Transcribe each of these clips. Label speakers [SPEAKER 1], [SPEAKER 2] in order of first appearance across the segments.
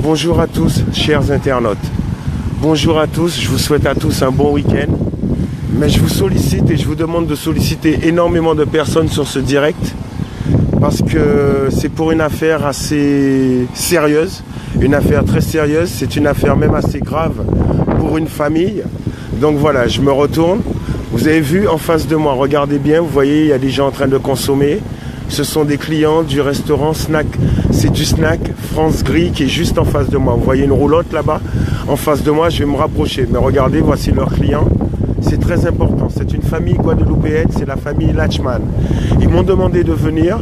[SPEAKER 1] Bonjour à tous, chers internautes. Bonjour à tous, je vous souhaite à tous un bon week-end. Mais je vous sollicite et je vous demande de solliciter énormément de personnes sur ce direct parce que c'est pour une affaire assez sérieuse, une affaire très sérieuse, c'est une affaire même assez grave pour une famille. Donc voilà, je me retourne. Vous avez vu en face de moi, regardez bien, vous voyez, il y a des gens en train de consommer. Ce sont des clients du restaurant Snack. C'est du Snack France Gris qui est juste en face de moi. Vous voyez une roulotte là-bas en face de moi, je vais me rapprocher. Mais regardez, voici leurs clients. C'est très important. C'est une famille guadeloupéenne, c'est la famille Lachman. Ils m'ont demandé de venir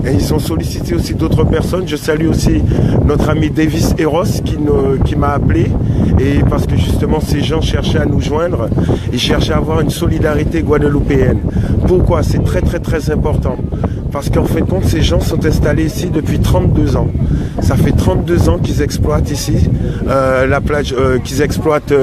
[SPEAKER 1] et ils ont sollicité aussi d'autres personnes. Je salue aussi notre ami Davis Eros qui m'a appelé. Et parce que justement ces gens cherchaient à nous joindre, ils cherchaient à avoir une solidarité guadeloupéenne. Pourquoi? C'est très très très important. Parce qu'en fait, compte, ces gens sont installés ici depuis 32 ans. Ça fait 32 ans qu'ils exploitent ici la plage, qu'ils exploitent,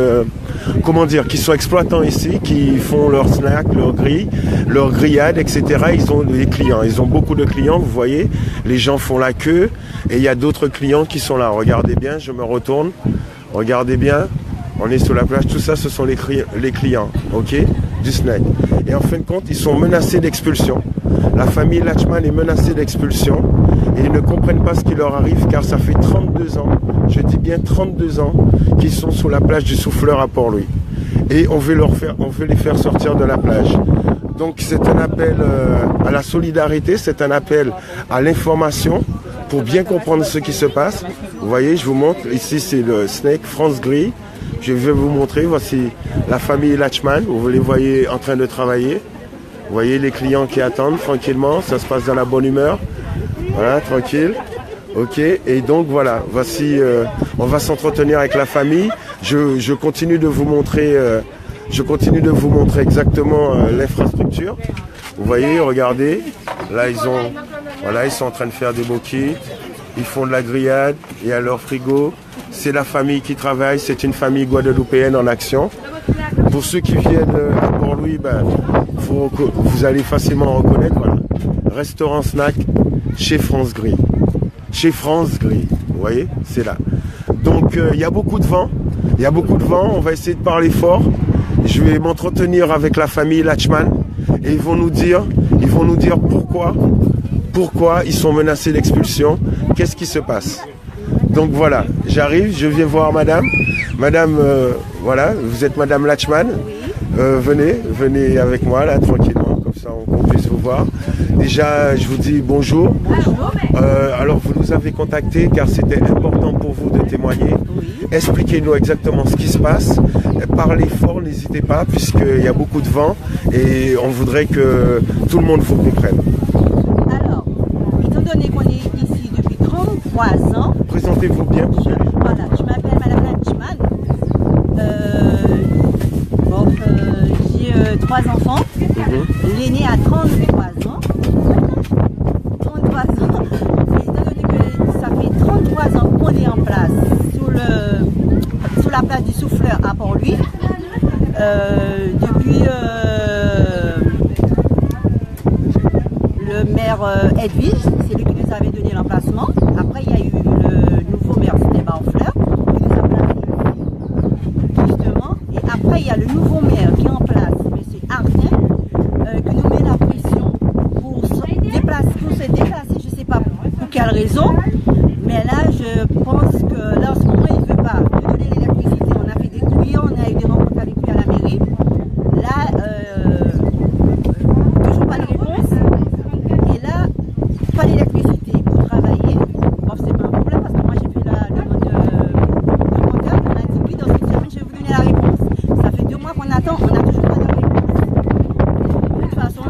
[SPEAKER 1] qu'ils sont exploitants ici, qui font leurs snacks, leurs grilles, leurs grillades, etc. Ils ont des clients, ils ont beaucoup de clients, vous voyez. Les gens font la queue et il y a d'autres clients qui sont là. Regardez bien, je me retourne. Regardez bien, on est sur la plage. Tout ça, ce sont les clients, ok, du snack. Et en fin de compte, ils sont menacés d'expulsion. La famille Lachman est menacée d'expulsion et ils ne comprennent pas ce qui leur arrive car ça fait 32 ans, je dis bien 32 ans, qu'ils sont sur la plage du Souffleur à Port-Louis. Et on veut les faire sortir de la plage. Donc c'est un appel à la solidarité, c'est un appel à l'information pour bien comprendre ce qui se passe. Vous voyez, je vous montre, ici c'est le Snack France Gris. Je vais vous montrer, voici la famille Lachman, vous les voyez en train de travailler. Vous voyez les clients qui attendent tranquillement, ça se passe dans la bonne humeur. Voilà, tranquille. Ok, et donc voilà, voici, on va s'entretenir avec la famille. Je continue de vous montrer, exactement l'infrastructure. Vous voyez, regardez, là ils sont en train de faire des bokits, ils font de la grillade, il y a leur frigo. C'est la famille qui travaille, c'est une famille guadeloupéenne en action. Pour ceux qui viennent à Port-Louis, vous allez facilement reconnaître, voilà. Restaurant Snack chez France Gris. Chez France Gris, vous voyez, c'est là. Donc il y a beaucoup de vent, on va essayer de parler fort. Je vais m'entretenir avec la famille Lachman et ils vont nous dire pourquoi ils sont menacés d'expulsion, qu'est-ce qui se passe. Donc voilà, j'arrive, je viens voir madame. Madame, voilà, vous êtes madame Lachman. Venez avec moi là, tranquillement, comme ça on puisse vous voir. Déjà, je vous dis bonjour.
[SPEAKER 2] Bonjour.
[SPEAKER 1] Alors, vous nous avez contacté car c'était important pour vous de témoigner. Oui. Expliquez-nous exactement ce qui se passe. Parlez fort, n'hésitez pas, puisqu'il y a beaucoup de vent et on voudrait que tout le monde vous comprenne.
[SPEAKER 2] Alors, étant donné qu'on est ici depuis 33 ans...
[SPEAKER 1] Présentez-vous bien, vous savez.
[SPEAKER 2] Voilà, je m'appelle madame Lachman. J'ai 3 enfants. L'aîné a 33 ans. 33 ans. Et étant donné que ça fait 33 ans qu'on est en place sous la place du Souffleur à Port-Louis. Depuis le maire Edwige, c'est lui qui nous avait donné l'emplacement. Après, il y a eu le nouveau maire, c'était Barfleur, qui nous a placé justement. Et après, il y a le nouveau maire qui est en place, M. Ardien, qui nous met la pression pour se déplacer, je ne sais pas pour quelle raison. Mais là, je pense que là, en ce moment, il ne veut pas nous donner l'électricité. On a fait des tuyaux, on a eu des rencontres avec lui à la mairie. Là, toujours pas de réponse. Et là, pas d'électricité pour travailler. Bon, c'est pas un problème parce que moi, j'ai fait la demande de comptable. On a dit oui, dans une semaine, je vais vous donner la réponse. Ça fait 2 mois qu'on attend, on n'a toujours pas de réponse. De toute façon,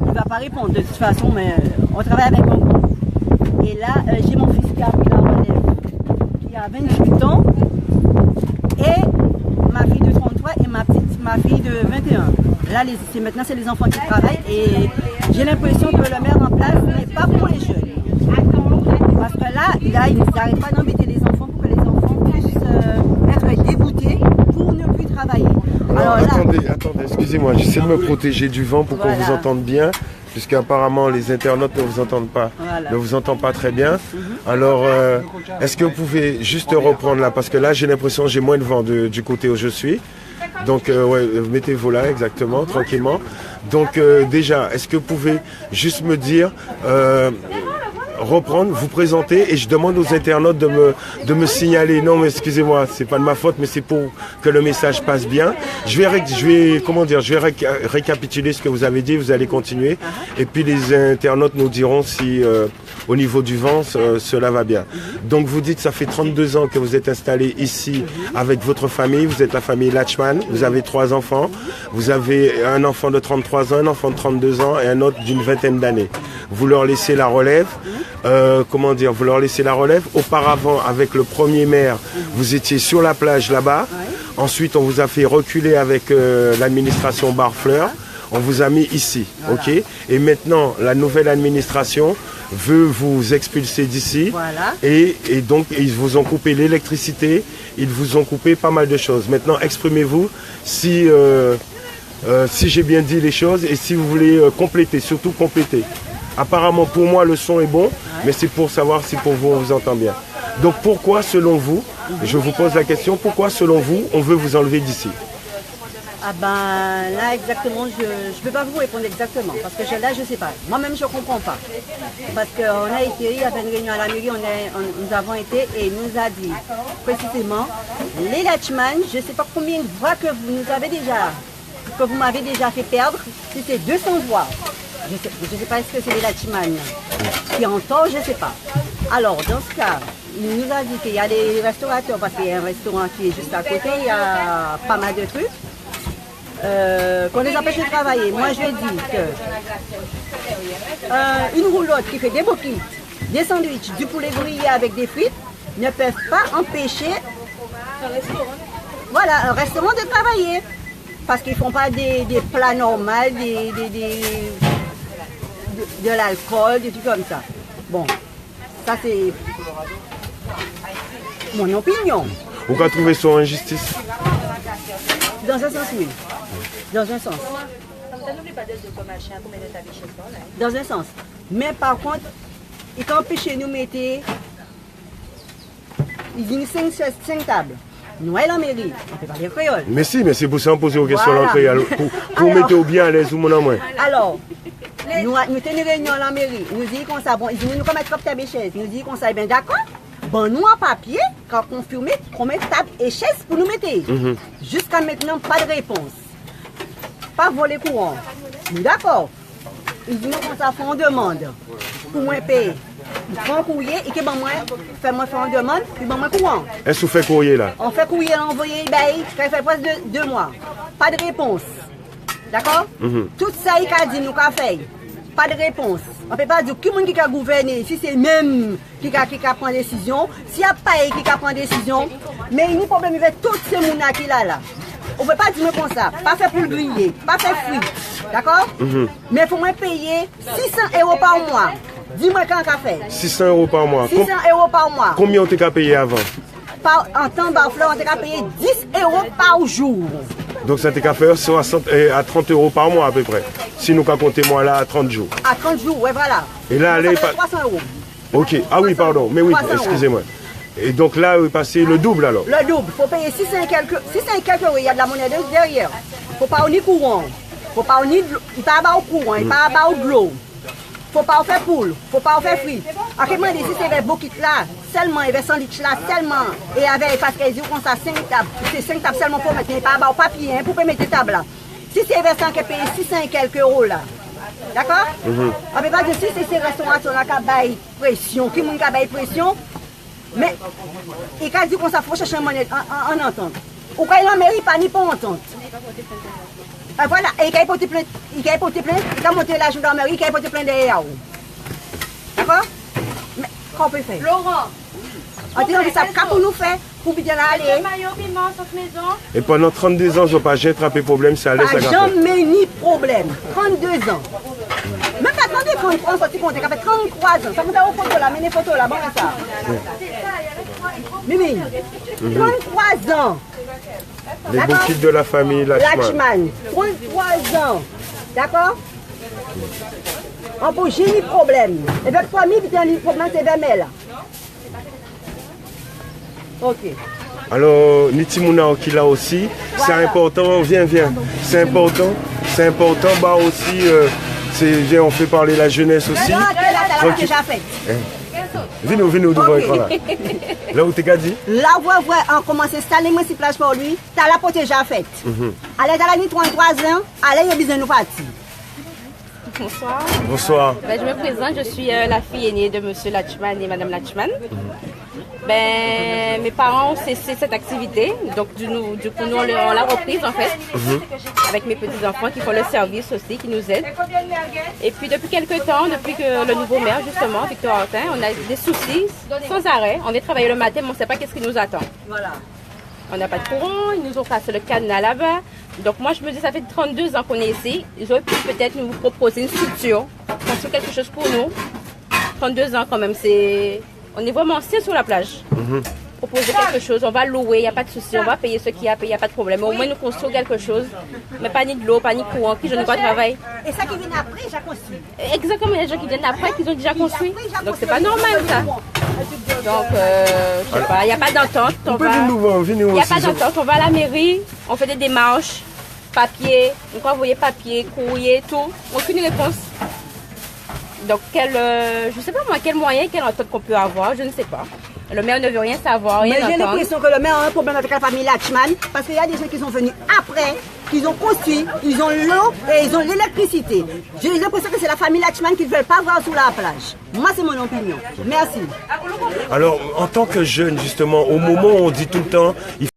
[SPEAKER 2] il ne va pas répondre de toute façon, mais on travaille avec mon groupe. Et là, j'ai mon fils qui a pris la relève, qui a 28 ans, et ma fille de 33 et ma fille de 21. Là, maintenant, c'est les enfants qui travaillent et j'ai l'impression que le maire en place n'est pas pour les jeunes. Parce que là ils n'arrêtent pas d'embêter les enfants pour que les enfants puissent être dégoûtés pour ne plus travailler.
[SPEAKER 1] Alors attendez, excusez-moi, j'essaie de me protéger du vent pour qu'on vous entende bien. Puisqu'apparemment les internautes ne vous entendent pas, ne vous entendent pas très bien. Alors, est-ce que vous pouvez juste reprendre là? Parce que là, j'ai l'impression que j'ai moins de vent du côté où je suis. Donc, ouais, mettez-vous là, exactement, tranquillement. Donc, déjà, est-ce que vous pouvez juste me dire, reprendre, vous présenter, et je demande aux internautes de me signaler. Non, mais excusez-moi, c'est pas de ma faute, mais c'est pour que le message passe bien. Je vais récapituler ce que vous avez dit, vous allez continuer. Et puis, les internautes nous diront si... au niveau du vent, cela va bien. Donc vous dites, ça fait 32 ans que vous êtes installé ici avec votre famille. Vous êtes la famille Latchman. Vous avez 3 enfants. Vous avez un enfant de 33 ans, un enfant de 32 ans et un autre d'une vingtaine d'années. Vous leur laissez la relève. Vous leur laissez la relève. Auparavant, avec le premier maire, vous étiez sur la plage là-bas. Ensuite, on vous a fait reculer avec l'administration Barfleur. On vous a mis ici, voilà. Ok. Et maintenant, la nouvelle administration veut vous expulser d'ici. Voilà. Et donc, ils vous ont coupé l'électricité, ils vous ont coupé pas mal de choses. Maintenant, exprimez-vous si j'ai bien dit les choses et si vous voulez compléter, surtout compléter. Apparemment, pour moi, le son est bon, mais c'est pour savoir si pour vous, on vous entend bien. Donc, pourquoi, selon vous, je vous pose la question, pourquoi, selon vous, on veut vous enlever d'ici?
[SPEAKER 2] Ah ben là exactement, je ne peux pas vous répondre exactement parce que là je ne sais pas. Moi-même je ne comprends pas. Parce qu'on a été, il y avait une réunion à la mairie, nous avons été et il nous a dit précisément, les Latchman, je ne sais pas combien de voix que vous m'avez déjà fait perdre, si c'est 200 voix. Je ne sais pas est-ce que c'est les Latchman qui entendent, je ne sais pas. Alors dans ce cas, il nous a dit qu'il y a des restaurateurs, parce qu'il y a un restaurant qui est juste à côté, il y a pas mal de trucs. Qu'on les empêche de travailler. Moi je dis que une roulotte qui fait des boquilles, des sandwichs, du poulet grillé avec des frites ne peuvent pas empêcher un restaurant de travailler. Parce qu'ils ne font pas des plats normaux, de l'alcool, des trucs comme ça. Bon, ça c'est mon opinion.
[SPEAKER 1] Vous avez trouvé ça injustice?
[SPEAKER 2] Dans un sens, oui. Dans un sens. Dans un sens. Mais par contre, ils empêchent nous mettre, ils disent 5 tables. Nous, à la mairie, on ne peut pas dire créole.
[SPEAKER 1] Mais si, mais c'est pour ça qu'on pose aux questions en créole. Pour mettre au bien à l'aise ou mon amour.
[SPEAKER 2] Alors, nous tenons une réunion à la mairie. Nous disons qu'on ça, bon, ils disent nous comme mettre table et chaise. Nous disons qu'on ça, bien d'accord. Bon, nous en papier, quand on confirme qu'on met table et chaise pour nous mettre. Jusqu'à maintenant, pas de réponse. Pas voler courant. Nous d'accord. Ils disent qu'on ça fait une demande pour moi payer. Ils font un courrier et que moi faire une demande puis moi courant.
[SPEAKER 1] Est-ce que vous faites courrier là? On
[SPEAKER 2] fait courrier, envoyé, ça fait presque 2 mois. Pas de réponse. D'accord? Tout ça, il a dit nous qu'a fait. Pas de réponse. On ne peut pas dire qui est-ce qui a gouverné, si c'est même qui a pris décision, s'il n'y a pas qui a pris décision, mais il y a un problème avec tous ces gens qui sont là. On ne peut pas dire comme ça, pas fait pour le griller, pas fait fruit, d'accord? Mais il faut moins payer 600 € par mois. Dis-moi quand on a fait.
[SPEAKER 1] 600 € par mois.
[SPEAKER 2] 600 € par mois.
[SPEAKER 1] Combien on t'a payé avant?
[SPEAKER 2] En temps Barfleur, on t'a payé 10 € par jour.
[SPEAKER 1] Donc ça t'a fait à 30 € par mois à peu près. Si nous comptons moi là à 30 jours.
[SPEAKER 2] À 30 jours, ouais voilà.
[SPEAKER 1] Et là, elle est pas...
[SPEAKER 2] 300 €.
[SPEAKER 1] Ok, ah oui, pardon, mais oui, excusez-moi. Et donc là, vous passez le double alors?
[SPEAKER 2] Le double, il faut payer 600 et quelques €, il y a de la monnaie derrière. Il ne faut pas ni courant, il ne faut pas ni courant, il ne faut pas de l'eau. Il ne faut pas faire poule, il ne faut pas faire frites. En fait, moi, si c'est avec beaucoup là, seulement, il y avait sandwich là, seulement, et avec, parce qu'ils disent qu'on a 5 tables, c'est 5 tables seulement pour mettre, pas au papier, pour mettre des tables là. Si c'est avec 100 qui paye 600 et quelques € là, d'accord? On ne peut pas dire si c'est ces restaurations là qui ont pression, qui ont pression, mais il a dit qu'on s'en chercher une monnaie en entente. Ou quand il en mérite pas ni pour entente. Voilà, et il a porté plainte, il a monté la gendarmerie, il a porté plainte derrière. D'accord? Mais qu'est-ce qu'on peut faire?
[SPEAKER 3] Laurent!
[SPEAKER 2] On dit que ça pour nous faire, pour bien aller.
[SPEAKER 1] Et pendant 32 ans, je n'ai pas jamais attrapé problème, ça allait, ça
[SPEAKER 2] gaffe. Jamais ni problème. 32 ans. Même pas 33 ans, on sortit compte, ça fait 33 ans. Ça vous a aux photos là, mais les photos là, bon ça. Mimi, 33 ans.
[SPEAKER 1] Les bouquets de la famille
[SPEAKER 2] Latchman. 33 ans. D'accord? On peut gérer le problème. Et bien, pour moi, le problème, c'est Vermel. Ok.
[SPEAKER 1] Alors, Nitimuna Okila aussi, c'est important, viens. C'est important, bah aussi, viens, on fait parler la jeunesse aussi.
[SPEAKER 2] Non, t'as la déjà faite.
[SPEAKER 1] Viens-nous devant l'écran là. Là où t'es qu'à dit?
[SPEAKER 2] Là, on commence à installer moi si place pour lui, t'as la porte déjà faite. Allez, dans la nuit 33 ans, allez, il y a besoin de nous partir.
[SPEAKER 3] Bonsoir.
[SPEAKER 1] Bonsoir.
[SPEAKER 3] Ben, je me présente, je suis la fille aînée de Monsieur Latchman et Madame Latchman. Ben, mes parents, c'est cette activité. Donc, du coup, nous, on l'a reprise en fait, avec mes petits-enfants qui font le service aussi, qui nous aident. Et puis, depuis quelques temps, depuis que le nouveau maire, justement, Victor Hortin, on a des soucis sans arrêt. On est travaillé le matin, mais on ne sait pas qu'est-ce qui nous attend.
[SPEAKER 2] Voilà.
[SPEAKER 3] On n'a pas de courant, ils nous ont cassé le cadenas là-bas. Donc moi je me dis, ça fait 32 ans qu'on est ici. Ils auraient pu peut-être nous proposer une structure, construire quelque chose pour nous. 32 ans quand même, on est vraiment assis sur la plage. Proposer quelque chose, on va louer, il n'y a pas de souci, on va payer ce qu'il y a, il n'y a pas de problème. Au moins nous construire quelque chose, mais pas ni de l'eau, pas ni de courant, qui je ne pas travailler.
[SPEAKER 2] Et ça qui vient après, j'ai construit.
[SPEAKER 3] Exactement, il y a des gens qui viennent après, qui ont déjà construit. Donc c'est pas normal ça. Donc, je sais pas, il n'y a pas d'entente. Il n'y a pas d'entente, on va à la mairie, on fait des démarches, papier, on peut envoyer papier, courrier, tout, aucune réponse. Donc, je ne sais pas moi, quel moyen, quelle entente qu'on peut avoir, je ne sais pas. Le maire ne veut rien savoir, rien
[SPEAKER 2] entendre. Mais j'ai l'impression que le maire a un problème avec la famille Latchman, parce qu'il y a des gens qui sont venus après, qui ont construit, ils ont l'eau et ils ont l'électricité. J'ai l'impression que c'est la famille Latchman qui ne veut pas voir sur la plage. Moi, c'est mon opinion. Merci.
[SPEAKER 1] Alors, en tant que jeune, justement, au moment où on dit tout le temps,